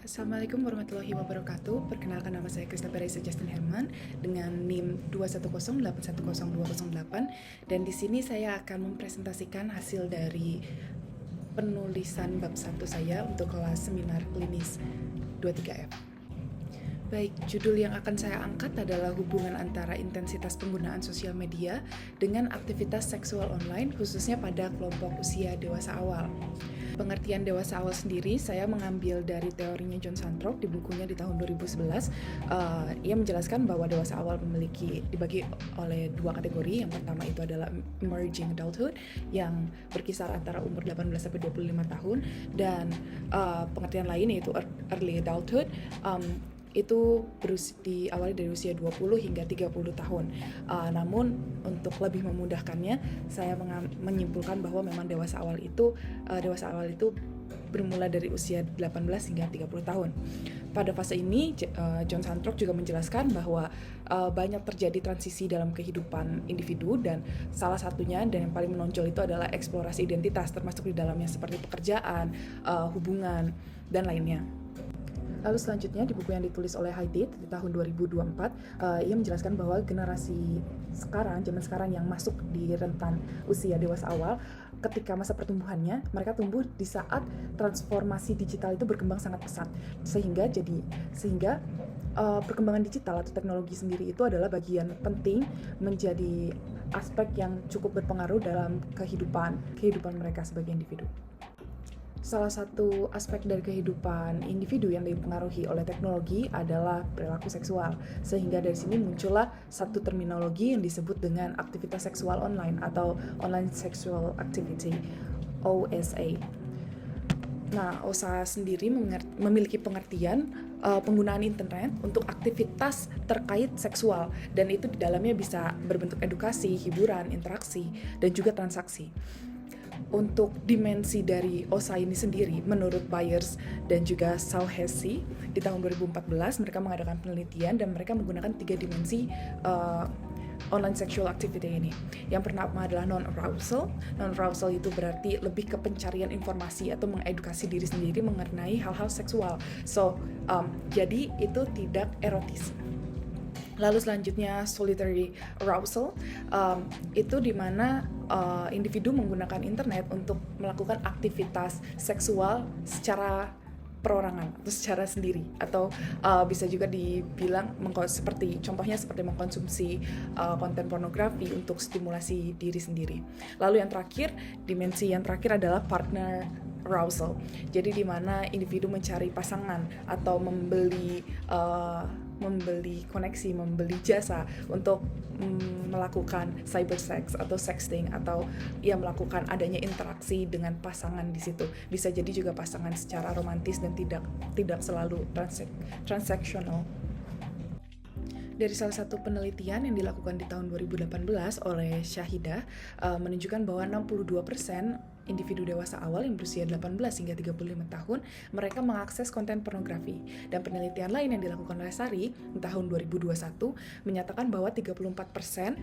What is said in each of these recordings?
Assalamualaikum warahmatullahi wabarakatuh. Perkenalkan, nama saya Krista Pereza Justin Herman dengan NIM 210810208, dan di sini saya akan mempresentasikan hasil dari penulisan bab 1 saya untuk kelas seminar klinis 23F. Baik, judul yang akan saya angkat adalah hubungan antara intensitas penggunaan sosial media dengan aktivitas seksual online, khususnya pada kelompok usia dewasa awal. Pengertian dewasa awal sendiri saya mengambil dari teorinya John Santrok di bukunya di tahun 2011. Ia menjelaskan bahwa dewasa awal dibagi oleh dua kategori. Yang pertama itu adalah emerging adulthood yang berkisar antara umur 18 sampai 25 tahun, dan pengertian lain yaitu early adulthood itu diawali dari usia 20 hingga 30 tahun. Namun untuk lebih memudahkannya, saya menyimpulkan bahwa memang dewasa awal itu bermula dari usia 18 hingga 30 tahun. Pada fase ini, John Santrok juga menjelaskan bahwa banyak terjadi transisi dalam kehidupan individu, dan salah satunya dan yang paling menonjol itu adalah eksplorasi identitas, termasuk di dalamnya seperti pekerjaan, hubungan, dan lainnya. Lalu selanjutnya di buku yang ditulis oleh Haidit di tahun 2024, ia menjelaskan bahwa generasi zaman sekarang yang masuk di rentan usia dewasa awal, ketika masa pertumbuhannya, mereka tumbuh di saat transformasi digital itu berkembang sangat pesat, sehingga perkembangan digital atau teknologi sendiri itu adalah bagian penting, menjadi aspek yang cukup berpengaruh dalam kehidupan mereka sebagai individu. Salah satu aspek dari kehidupan individu yang dipengaruhi oleh teknologi adalah perilaku seksual, sehingga dari sini muncullah satu terminologi yang disebut dengan aktivitas seksual online atau online sexual activity, OSA. Nah, OSA sendiri memiliki pengertian penggunaan internet untuk aktivitas terkait seksual, dan itu di dalamnya bisa berbentuk edukasi, hiburan, interaksi, dan juga transaksi. Untuk dimensi dari OSA ini sendiri, menurut Byers dan juga Sauhesi di tahun 2014, mereka mengadakan penelitian dan mereka menggunakan 3 dimensi online sexual activity ini. Yang pertama adalah non-arousal. Non-arousal itu berarti lebih ke pencarian informasi atau mengedukasi diri sendiri mengenai hal-hal seksual. Jadi itu tidak erotis. Lalu selanjutnya solitary arousal, itu di mana individu menggunakan internet untuk melakukan aktivitas seksual secara perorangan atau secara sendiri, atau bisa juga dibilang contohnya seperti mengkonsumsi konten pornografi untuk stimulasi diri sendiri. Lalu dimensi yang terakhir adalah partner arousal. Jadi di mana individu mencari pasangan atau membeli koneksi, membeli jasa untuk melakukan cybersex atau sexting, atau ia melakukan adanya interaksi dengan pasangan di situ. Bisa jadi juga pasangan secara romantis dan tidak selalu transaksional. Dari salah satu penelitian yang dilakukan di tahun 2018 oleh Syahidah, menunjukkan bahwa 62% individu dewasa awal yang berusia 18 hingga 35 tahun, mereka mengakses konten pornografi. Dan penelitian lain yang dilakukan oleh Sari di tahun 2021 menyatakan bahwa 34%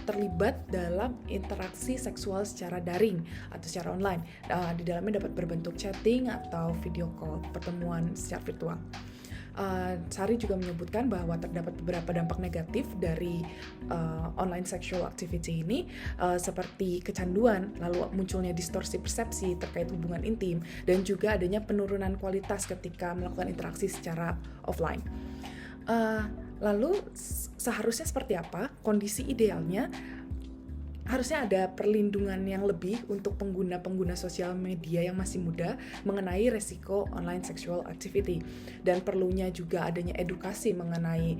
terlibat dalam interaksi seksual secara daring atau secara online. Di dalamnya dapat berbentuk chatting atau video call, pertemuan secara virtual. Sari juga menyebutkan bahwa terdapat beberapa dampak negatif dari online sexual activity ini, seperti kecanduan, lalu munculnya distorsi persepsi terkait hubungan intim, dan juga adanya penurunan kualitas ketika melakukan interaksi secara offline. Lalu seharusnya seperti apa? Kondisi idealnya harusnya ada perlindungan yang lebih untuk pengguna sosial media yang masih muda mengenai resiko online sexual activity, dan perlunya juga adanya edukasi mengenai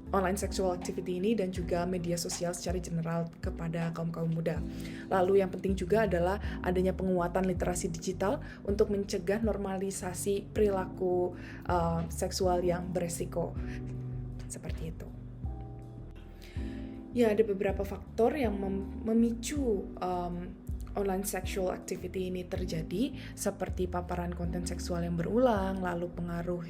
online sexual activity ini dan juga media sosial secara general kepada kaum muda. Lalu yang penting juga adalah adanya penguatan literasi digital untuk mencegah normalisasi perilaku seksual yang beresiko. Seperti itu. Ya, ada beberapa faktor yang memicu online sexual activity ini terjadi, seperti paparan konten seksual yang berulang, lalu pengaruh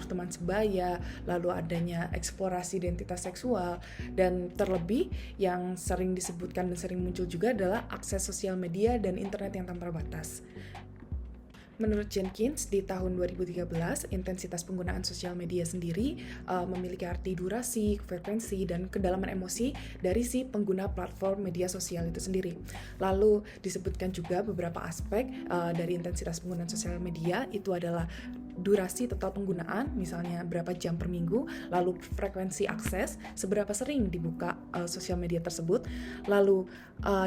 teman sebaya, lalu adanya eksplorasi identitas seksual, dan terlebih yang sering disebutkan dan sering muncul juga adalah akses sosial media dan internet yang tanpa batas. Menurut Jenkins, di tahun 2013, intensitas penggunaan sosial media sendiri memiliki arti durasi, frekuensi, dan kedalaman emosi dari si pengguna platform media sosial itu sendiri. Lalu disebutkan juga beberapa aspek dari intensitas penggunaan sosial media, itu adalah durasi total penggunaan, misalnya berapa jam per minggu, lalu frekuensi akses, seberapa sering dibuka sosial media tersebut, lalu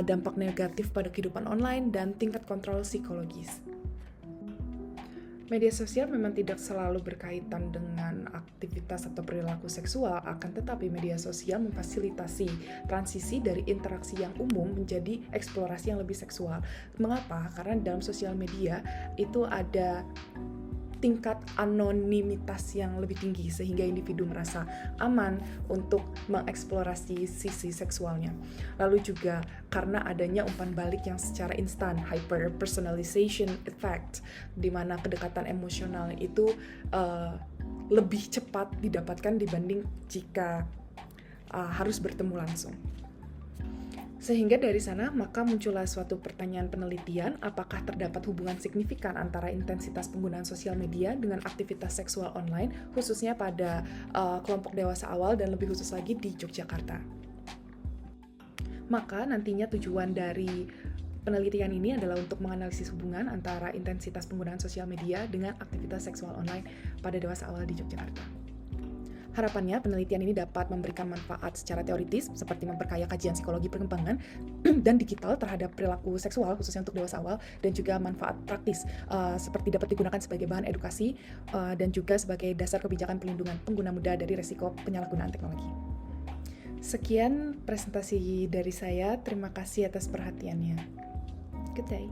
dampak negatif pada kehidupan online, dan tingkat kontrol psikologis. Media sosial memang tidak selalu berkaitan dengan aktivitas atau perilaku seksual, akan tetapi media sosial memfasilitasi transisi dari interaksi yang umum menjadi eksplorasi yang lebih seksual. Mengapa? Karena dalam sosial media itu ada tingkat anonimitas yang lebih tinggi sehingga individu merasa aman untuk mengeksplorasi sisi seksualnya. Lalu juga karena adanya umpan balik yang secara instan, hyper personalization effect, di mana kedekatan emosional itu lebih cepat didapatkan dibanding jika harus bertemu langsung. Sehingga dari sana maka muncullah suatu pertanyaan penelitian, apakah terdapat hubungan signifikan antara intensitas penggunaan sosial media dengan aktivitas seksual online, khususnya pada kelompok dewasa awal dan lebih khusus lagi di Yogyakarta. Maka nantinya tujuan dari penelitian ini adalah untuk menganalisis hubungan antara intensitas penggunaan sosial media dengan aktivitas seksual online pada dewasa awal di Yogyakarta. Harapannya, penelitian ini dapat memberikan manfaat secara teoritis, seperti memperkaya kajian psikologi perkembangan dan digital terhadap perilaku seksual, khususnya untuk dewasa awal, dan juga manfaat praktis, seperti dapat digunakan sebagai bahan edukasi, dan juga sebagai dasar kebijakan pelindungan pengguna muda dari risiko penyalahgunaan teknologi. Sekian presentasi dari saya, terima kasih atas perhatiannya. Good day.